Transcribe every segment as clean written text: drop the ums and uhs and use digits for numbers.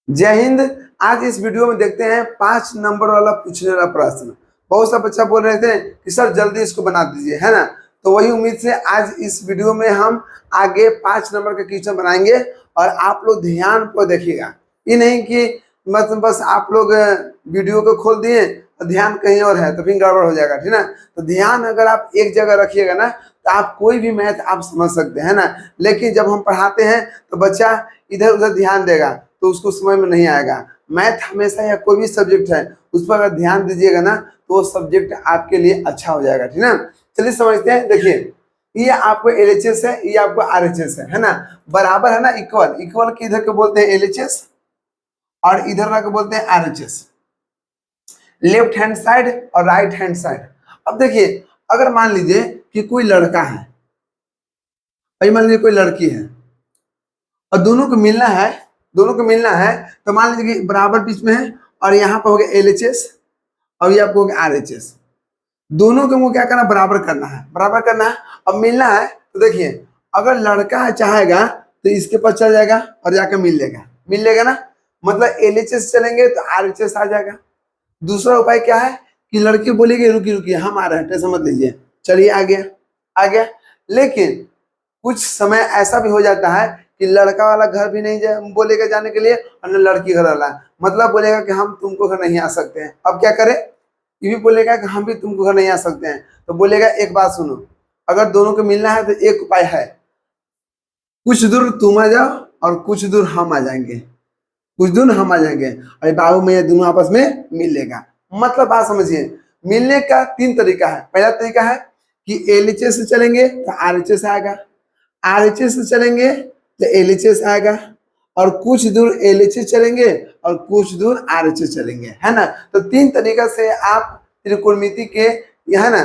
जय हिंद। आज इस वीडियो में देखते हैं 5 नंबर वाला पूछने वाला प्रश्न। बहुत सा बच्चा बोल रहे थे कि सर जल्दी इसको बना दीजिए, है ना। तो वही उम्मीद से आज इस वीडियो में हम आगे 5 नंबर का क्वेश्चन बनाएंगे और आप लोग ध्यान को देखिएगा। ये नहीं कि मतलब बस आप लोग वीडियो को खोल दिए और ध्यान कहीं और है तो फिर गड़बड़ हो जाएगा, ठीक ना। तो ध्यान अगर आप एक जगह रखिएगा ना तो आप कोई भी मैथ आप समझ सकते हैं ना। लेकिन जब हम पढ़ाते हैं तो बच्चा इधर उधर ध्यान देगा तो उसको समझ में नहीं आएगा। मैथ हमेशा या कोई भी सब्जेक्ट है उस पर अगर ध्यान दीजिएगा ना तो वो सब्जेक्ट आपके लिए अच्छा हो जाएगा, ठीक ना। चलिए समझते हैं। देखिए ये आपको एलएचएस है, ये आपको आरएचएस है ना। बराबर है ना, इक्वल। इक्वल के इधर को बोलते हैं एलएचएस और इधर वाला को बोलते हैं आरएचएस। लेफ्ट हैंड साइड और राइट हैंड साइड। अब देखिए अगर मान लीजिए कि कोई लड़का है और मान लीजिए कोई लड़की है और दोनों को मिलना है तो मान लीजिए कि बराबर बीच में है और यहाँ पर हो गया एलएचएस और ये आपको हो गया आरएचएस। दोनों को क्या करना, बराबर करना है। अब मिलना है तो देखिए अगर लड़का चाहेगा तो इसके पास चल जाएगा और जाकर मिल लेगा ना। मतलब एलएचएस चलेंगे तो आरएचएस आ जाएगा। दूसरा उपाय क्या है कि लड़की बोलेगी रुकी हम आ रहे हैं, टेंशन मत लीजिए, चलिए आ गया। लेकिन कुछ समय ऐसा भी हो जाता है कि लड़का वाला घर भी नहीं बोलेगा जाने के लिए और न लड़की घर वाला, मतलब बोलेगा कि हम तुमको घर नहीं आ सकते हैं। अब क्या करें, ये भी बोलेगा कि हम भी तुमको घर नहीं आ सकते हैं। तो बोलेगा एक बात सुनो, अगर दोनों को मिलना है तो एक उपाय है, कुछ दूर तुम आ जाओ और कुछ दूर हम आ जाएंगे, और बाबू मैया दोनों आपस में मिल लेगा। मतलब बात समझिए, मिलने का 3 तरीका है। पहला तरीका है कि एलएचएस से चलेंगे तो आरएचएस आएगा, आरएचएस से चलेंगे तो एलएचएस आएगा, और कुछ दूर एलएचएस चलेंगे और कुछ दूर आरएचएस चलेंगे, है ना। तो 3 तरीका से आप त्रिकोणमिति के है ना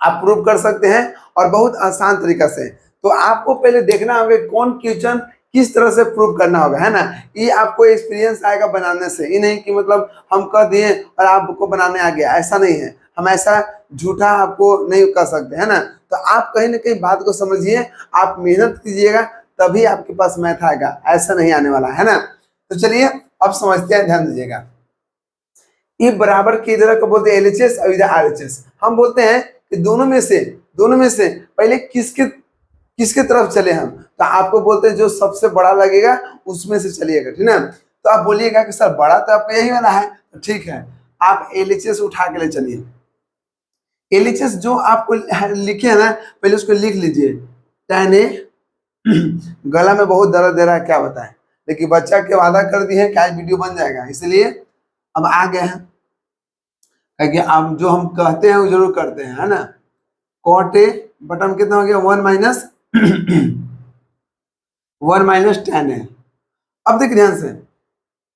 आप प्रूव कर सकते हैं और बहुत आसान तरीका से। तो आपको पहले देखना होगा कौन क्वेश्चन किस तरह से प्रूव करना होगा, है ना। ये आपको एक्सपीरियंस आएगा बनाने से। ये नहीं कि मतलब हम कर दिए और आपको बनाने आ गया, ऐसा नहीं है। हम ऐसा झूठा आपको नहीं कर सकते, है ना। तो आप कहीं ना कहीं बात को समझिए, आप मेहनत कीजिएगा तभी आपके पास मैथ आएगा, ऐसा नहीं आने वाला, है ना। तो चलिए अब समझते हैं, ध्यान दीजिएगा। ये बराबर के इधर को बोलते हैं एलएचएस और इधर आरएचएस। हम बोलते हैं कि दोनों में से पहले किसके तरफ चले हम, तो आपको बोलते हैं जो सबसे बड़ा लगेगा उसमें से चलिएगा, ठीक ना। तो आप बोलिएगा कि सर बड़ा तो आपका यही वाला है, तो ठीक है आप एलएचएस उठा के ले चलिए। एलएचएस जो आपको लिखे है ना, पहले उसको लिख लीजिए। tan A गला में बहुत दर्द दे रहा है, क्या बताएं, लेकिन बच्चा के वादा कर दिए हैं कि आज वीडियो बन जाएगा, इसलिए अब आ गए हैं कि अब जो हम कहते हैं वो जरूर करते हैं, है ना। cot A बटन कितना हो गया, 1 माइनस tan A। अब देखिए ध्यान से,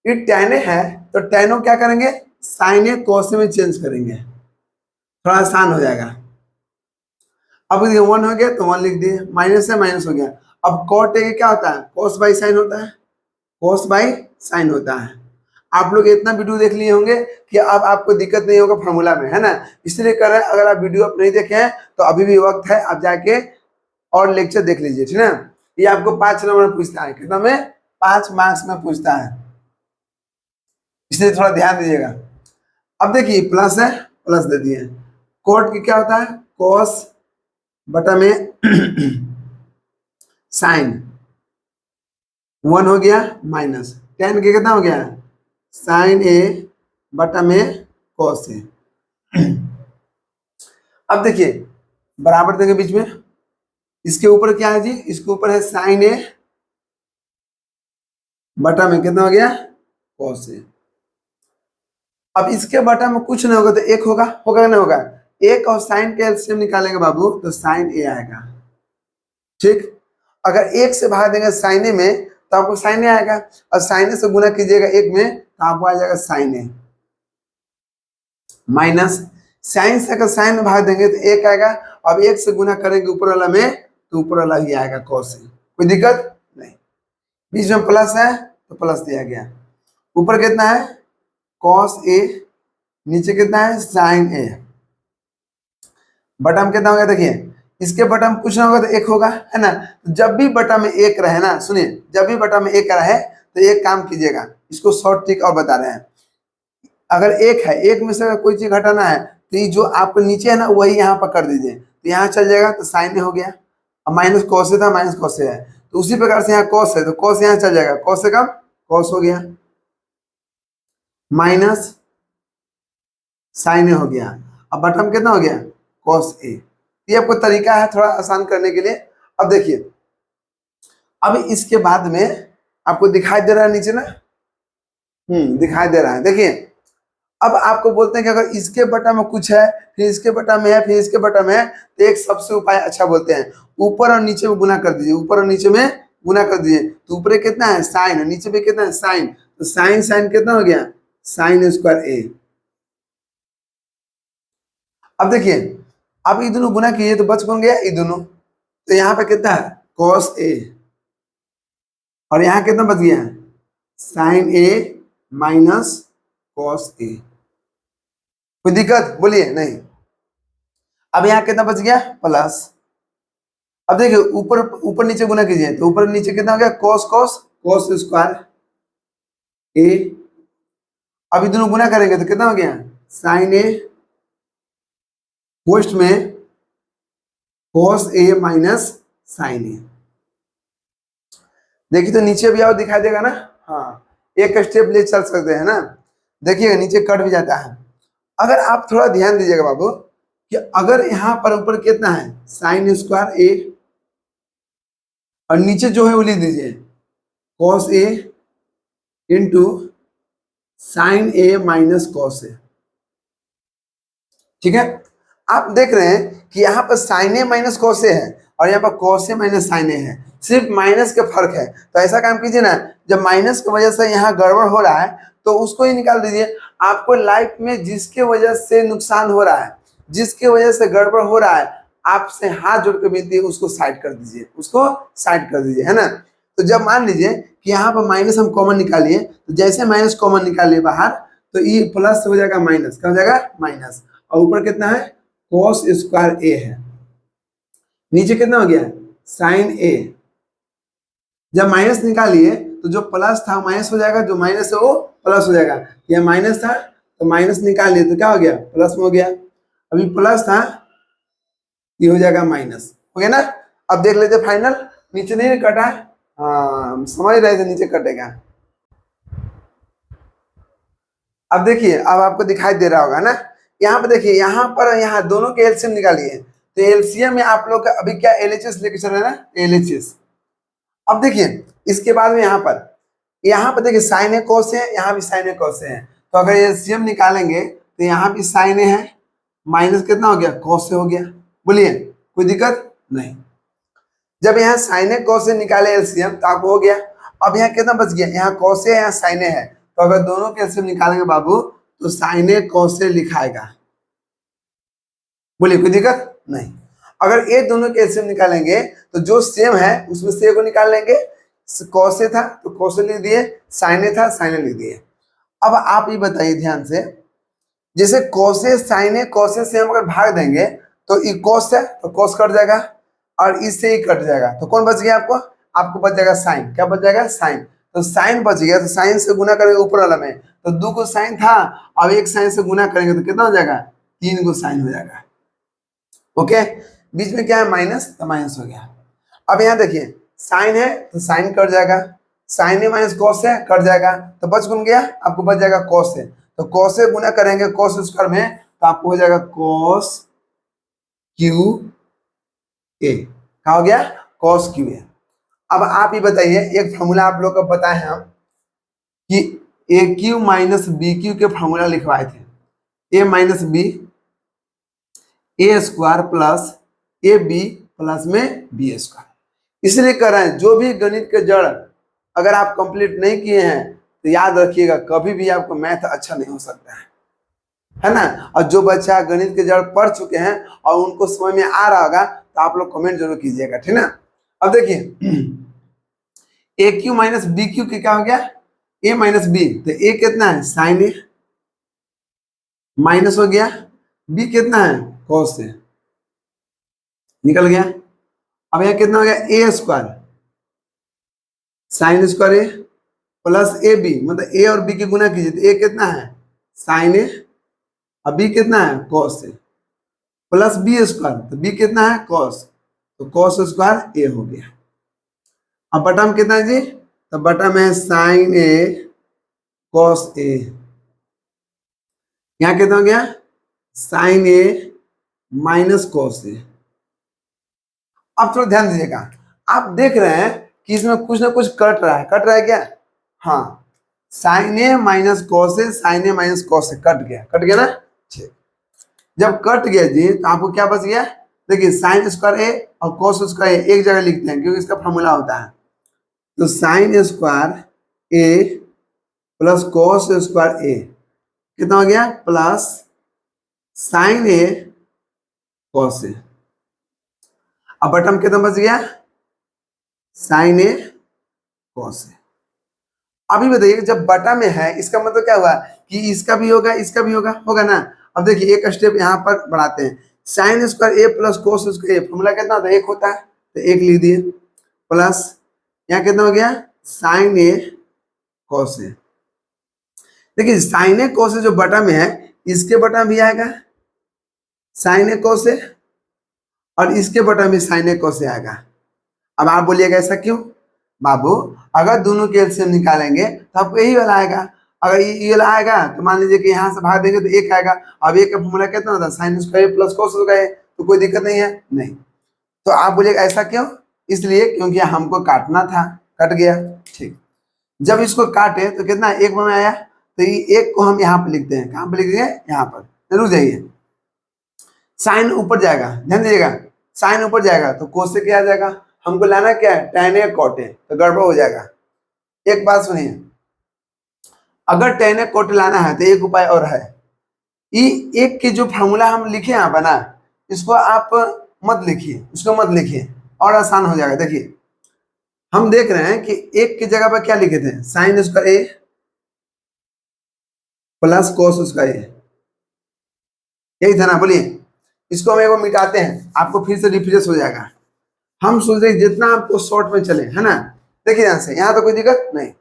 ये tan A है तो tan O क्या करेंगे, sin A cos A में चेंज करेंगे, थोड़ा आसान हो जाएगा। अब 1 हो गया तो 1 लिख दिए, माइनस है माइनस हो गया। अब cot A क्या होता है, cos बाई साइन होता है। आप लोग इतना वीडियो देख लिए होंगे कि अब आपको दिक्कत नहीं होगा फॉर्मूला में, है ना। इसलिए कर रहे हैं, अगर आप वीडियो नहीं देखे हैं तो अभी भी वक्त है, आप जाके और लेक्चर देख लीजिए, ठीक है। ये आपको 5 नंबर में पूछता है, कितना में, 5 मार्क्स में पूछता है, इसलिए थोड़ा ध्यान दीजिएगा। अब देखिए प्लस है, प्लस दे दिए। कोट की क्या होता है, कोस बटा में साइन, 1 हो गया माइनस tan के कितना हो गया, साइन A बटा में कोस A। अब देखिए बराबर देंगे बीच में, इसके ऊपर क्या है जी, इसके ऊपर है साइन A बटा में कितना हो गया, कोस A। अब इसके बटा में कुछ नहीं होगा तो एक होगा नहीं होगा, एक और साइन के एलसीएम निकालेंगे बाबू तो साइन A आएगा, ठीक। अगर एक से भाग देंगे साइन A में तो आपको साइन A आएगा, और साइन A से गुना कीजिएगा एक में तो आपको आ जाएगा साइन A माइनस साइन से अगर साइन में भाग देंगे तो एक आएगा। अब एक से गुना करेंगे ऊपर वाला में तो ऊपर वाला ही आएगा कॉस A, कोई दिक्कत नहीं। बीच में प्लस है तो प्लस दिया गया, ऊपर कितना है कॉस A, नीचे कितना है साइन A। बटा में कितना हो गया, देखिए इसके बटा में कुछ ना होगा तो एक होगा, है ना। जब भी बटा में एक रहे ना, सुनिए जब भी बटा में एक रहे तो एक काम कीजिएगा, इसको शॉर्ट ट्रिक और बता रहे हैं। अगर एक है, एक में से अगर कोई चीज घटाना है तो ये जो आपको नीचे है ना वही यहाँ पर कर दीजिए, तो यहाँ चल जाएगा, तो साइन हो गया। अब माइनस कॉस था, माइनस कॉस है, तो उसी प्रकार से यहाँ कॉस है तो कॉस यहाँ चल जाएगा, कॉस से कम कॉस हो गया, माइनस साइन ए हो गया। अब बटन कितना हो गया, कॉस ए। ये आपको तरीका है थोड़ा आसान करने के लिए। अब देखिए, अब इसके बाद में आपको दिखाई दे रहा है नीचे ना, दिखाई दे रहा है। देखिए अब आपको बोलते हैं कि अगर इसके बटा में कुछ है, फिर इसके बटा में है, फिर इसके बटा में है, तो एक सबसे उपाय अच्छा बोलते हैं, ऊपर और नीचे में गुना कर दीजिए, ऊपर और नीचे में गुना कर दीजिए। तो ऊपर कितना है साइन और नीचे पे कितना है साइन, तो साइन साइन कितना हो गया, साइन स्क्वायर ए। अब देखिए, अब ये दोनों गुना किए तो बच कौन गया, ये दोनों, तो यहाँ पे कितना है कॉस ए, और यहाँ कितना बच गया है sign A minus cos A. कोई दिक्कत बोलिए नहीं। अब यहाँ कितना बच गया प्लस। अब देखिए ऊपर ऊपर नीचे गुना कीजिए, तो ऊपर नीचे कितना हो गया कॉस कॉस कॉस स्क्वायर ए। अभी दोनों गुना करेंगे तो कितना हो गया साइन ए, पोस्ट में कॉस ए माइनस साइन ए। देखिए तो नीचे भी आओ दिखाई देगा ना, हाँ एक स्टेप ले चल सकते हैं ना। देखिएगा नीचे कट भी जाता है। अगर आप थोड़ा ध्यान दीजिएगा बाबू कि अगर यहाँ पर ऊपर कितना है साइन स्क्वायर ए, और नीचे जो है वो लिख दीजिए cos A into sine A minus cos A. ठीक है, आप देख रहे हैं कि यहाँ पर sign A minus cos A है और यहाँ पर कॉस ए माइनस साइन ए है, सिर्फ माइनस का फर्क है। तो ऐसा काम कीजिए ना, जब माइनस की वजह से यहाँ गड़बड़ हो रहा है तो उसको ही निकाल दीजिए। आपको लाइफ में जिसके वजह से नुकसान हो रहा है, जिसके वजह से गड़बड़ हो रहा है, आपसे हाथ जोड़ के विनती है उसको साइड कर दीजिए, उसको साइड कर दीजिए, है ना। तो जब मान लीजिए कि यहाँ पर माइनस हम कॉमन निकालिए, तो जैसे माइनस कॉमन निकालिए बाहर, तो ये प्लस हो जाएगा माइनस, क्या हो जाएगा माइनस, और ऊपर कितना है कॉस स्क्वायर ए है, नीचे कितना हो गया साइन ए। जब माइनस निकालिए तो जो प्लस था माइनस हो जाएगा, जो माइनस है वो प्लस हो जाएगा। ये माइनस था तो माइनस निकालिए तो क्या हो गया प्लस में हो गया, अभी प्लस था ये हो जाएगा माइनस, हो गया ना। अब देख लेते फाइनल, नीचे नहीं कटा, हाँ समझ रहे थे नीचे कटेगा। अब देखिए अब आपको दिखाई दे रहा होगा ना, यहाँ पे देखिए, यहाँ पर यहाँ दोनों के एलसीएम निकालिए, तो एलसीएम में आप लोग का अभी क्या एलएचएस लेके चल रहे हैं ना, एलएचएस। अब देखिए इसके बाद में यहाँ पर देखिए साइन ए कॉस है, यहाँ भी साइन ए कॉस है, तो अगर एलसीएम निकालेंगे तो यहाँ भी साइन ए है, माइनस कितना हो गया कॉस से हो गया। बोलिए कोई दिक्कत नहीं। जब यहाँ साइन ए कॉस से निकाले एलसीएम तो आपको हो गया। अब यहाँ कितना बच गया, यहाँ कॉस है यहाँ साइन ए है, तो अगर दोनों के एलसीएम निकालेंगे बाबू तो साइन ए कॉस से लिखाएगा। बोलिए कोई दिक्कत नहीं। अगर ये दोनों के एलसीएम निकालेंगे तो जो सेम है उसमें से को निकाल लेंगे, कॉस ए था तो कॉस ए लिख दिए, साइन ए था साइन ए लिख दिए। अब आप ये बताइए ध्यान से, जैसे cos A sign A cos A से हम अगर भाग देंगे तो ये कॉस है तो कॉस कट जाएगा और इससे ही कट जाएगा, तो कौन बच गया आपको, आपको बच जाएगा साइन। क्या बच जाएगा साइन, तो साइन बच गया, तो साइन से गुना करेंगे ऊपर वाला में, तो 2 को साइन था, अब 1 साइन से गुना करेंगे तो कितना हो जाएगा 3 को साइन हो जाएगा। ओके, बीच में क्या है माइनस, तो माइनस हो गया। अब यहाँ देखिए साइन है तो साइन कट जाएगा, साइन ए माइनस कॉस है कट जाएगा, तो बच कौन गया, आपको बच जाएगा कॉस है, तो कॉस से गुना करेंगे कॉस स्क्वायर में, तो आपको हो जाएगा कॉस क्यू ए। क्या हो गया कॉस क्यू ए। अब आप ही बताइए, एक फॉर्मूला आप लोग को पता है हम कि A cube minus B cube के फॉर्मूला लिखवाए थे, A minus B A square plus A B plus में बी स्क्वायर। इसलिए कर रहे हैं जो भी गणित के जड़ अगर आप कंप्लीट नहीं किए हैं तो याद रखिएगा कभी भी आपको मैथ अच्छा नहीं हो सकता है ना। और जो बच्चा गणित के जड़ पढ़ चुके हैं और उनको समझ में आ रहा होगा तो आप लोग कमेंट जरूर कीजिएगा, ठीक ना। अब देखिए ए क्यू माइनस बी क्यू के क्या हो गया ए माइनस बी, तो ए कितना है साइन ए माइनस हो गया, बी कितना है कॉस ए, निकल गया। अब यह कितना हो गया A square sine square A plus A B, मतलब ए और बी की गुना कीजिए तो ए कितना है साइन ए, और बी कितना है cos A, plus B square, तो बी कितना है कॉस, तो कॉस स्क्वायर ए हो गया। अब बटा में कितना है जी, तो बटा में है साइन ए कॉस ए, यहाँ कितना हो गया sign A minus cos A. अब थोड़ा ध्यान दीजिएगा, आप देख रहे हैं कि इसमें कुछ ना कुछ कट रहा है क्या, हाँ sign A minus cos A, sign A minus cos A cut गया ना। ठीक, जब कट गया जी तो आपको क्या बच गया, देखिए साइन स्क्वायर ए और कॉस स्क्वायर ए एक जगह लिखते हैं क्योंकि इसका फॉर्मूला होता है, तो sign square A plus cos square ए कितना हो गया plus sign A cos A. अब बटन कितना बच गया साइन ए कॉस ए। अभी बताइए जब बटा में है इसका मतलब क्या हुआ कि इसका भी होगा इसका भी होगा ना। अब देखिए एक स्टेप यहाँ पर बढ़ाते हैं, sign square A plus cos square a formula कितना होता है एक होता है, तो एक लिख दिए प्लस यहाँ कितना हो गया साइन ए कॉस ए। देखिए साइन ए कॉस ए जो बटा में है इसके बटा भी आएगा साइन ए कॉस ए और इसके बटा में साइन ए कॉस ए आएगा। अब आप बोलिएगा ऐसा क्यों बाबू, अगर दोनों के एलसीएम निकालेंगे तो आपको यही वाला आएगा, अगर ये वाला आएगा तो मान लीजिए कि यहाँ से भाग देंगे तो एक आएगा। अब एक का फॉर्मूला कितना होता है sine square plus cos square, तो कोई दिक्कत नहीं है नहीं। तो आप बोलिएगा ऐसा क्यों, इसलिए क्योंकि हमको काटना था कट गया। ठीक, जब इसको काटे तो कितना एक में आया, तो ये एक को हम यहाँ पे लिखते हैं, कहाँ पे लिख देंगे यहाँ पर, जरूर जाइए साइन ऊपर जाएगा, ध्यान दीजिएगा साइन ऊपर जाएगा तो कोस से क्या आ जाएगा, हमको लाना क्या है tan ए cot ए, तो गड़बड़ हो जाएगा। एक बात सुनिए, अगर tan ए cot ए लाना है तो एक उपाय और है, ये एक के जो फार्मूला हम लिखे यहाँ पर ना इसको आप मत लिखिए, उसको मत लिखिए और आसान हो जाएगा। देखिए हम देख रहे हैं कि एक की जगह पर क्या लिखे थे sign square A plus cos square ए, यही था ना, बोलिए इसको हम एक मिटाते हैं आपको फिर से रिफ्रेश हो जाएगा। हम सोच रहे जितना आपको शॉर्ट में चले है ना, देखिए ध्यान से यहाँ तो कोई दिक्कत नहीं।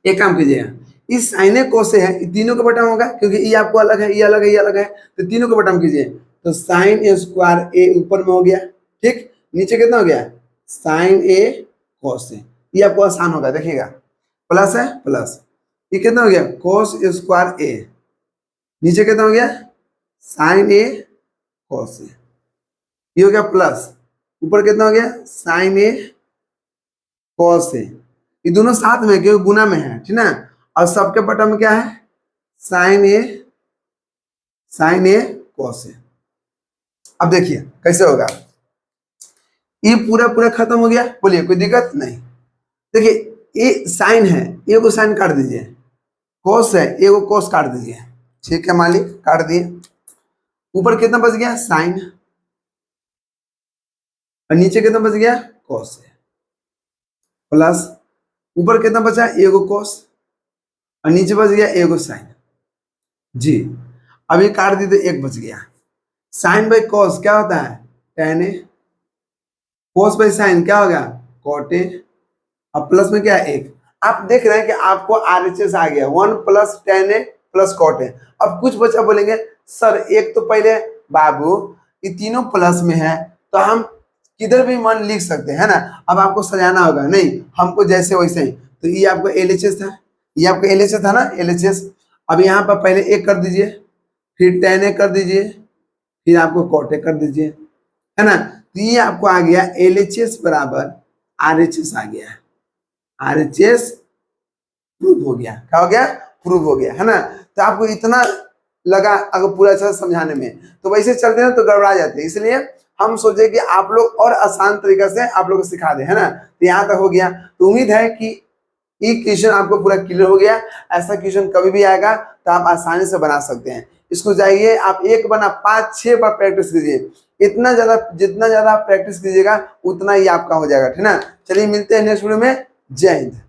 एक काम कीजिएगा इस साइन ए कोस से है तीनों का बटन होगा क्योंकि ये आपको अलग है ये अलग है ये अलग है, तो तीनों का बटन कीजिए तो साइन ए स्क्वायर ए ऊपर में हो गया, ठीक नीचे कितना हो गया साइन ए कोस से, ये आपको आसान होगा देखिएगा प्लस है प्लस ये कितना हो गया कोस स्क्वायर ए, नीचे कितना हो गया साइन ए कोस ए, ये हो गया प्लस ऊपर कितना हो गया साइन ए कॉस ए, ये दोनों साथ में क्योंकि गुना में है ठीक ना, और सबके बटन में क्या है साइन ए कॉस ए। अब देखिए कैसे होगा, ये पूरा पूरा खत्म हो गया, बोलिए कोई दिक्कत नहीं। देखिए ये साइन है ये को साइन काट दीजिए, कॉस है ये को कॉस काट दीजिए, ठीक है मालिक काट दिए। ऊपर कितना बच गया साइन और नीचे कितना बच गया कॉस है, प्लस ऊपर कितना बचा एगो कॉस और नीचे बच गया एगो साइन जी। अभी काट दी तो एक बच गया, साइन बाई कॉस क्या होता है tan A, cos by sine क्या होगा cot ए, और प्लस में क्या है एक। आप देख रहे हैं कि आपको RHS आ गया 1 प्लस tan ए प्लस cot ए। अब कुछ बच्चा बोलेंगे सर एक तो पहले बाबू ये तीनों प्लस में है तो हम किधर भी मान लिख सकते हैं ना, अब आपको सजाना होगा नहीं हमको जैसे वैसे ही। तो ये आपको LHS था, ये आपको LHS था ना LHS। अब यहाँ पर पहले एक कर दीजिए फिर tan ए कर दीजिए फिर आपको cot ए कर दीजिए है ना, तो ये आपको आ गया LHS बराबर RHS आ गया, RHS प्रूव हो गया, क्या हो गया प्रूव हो गया है ना। तो आपको इतना लगा अगर पूरा अच्छा समझाने में, तो वैसे चलते हैं तो गड़बड़ा जाते हैं, इसलिए हम सोचे कि आप लोग और आसान तरीका से आप लोग को सिखा दें है ना। तो यहाँ तक हो गया, तो उम्मीद है कि ये क्वेश्चन आपको पूरा क्लियर हो गया। ऐसा क्वेश्चन कभी भी आएगा तो आप आसानी से बना सकते हैं। इसको जाइए आप एक बना 5-6 बार प्रैक्टिस कीजिए, इतना ज्यादा जितना ज्यादा आप प्रैक्टिस कीजिएगा उतना ही आपका हो जाएगा ठीक ना। चलिए मिलते हैं नेक्स्ट वीडियो में, जय हिंद।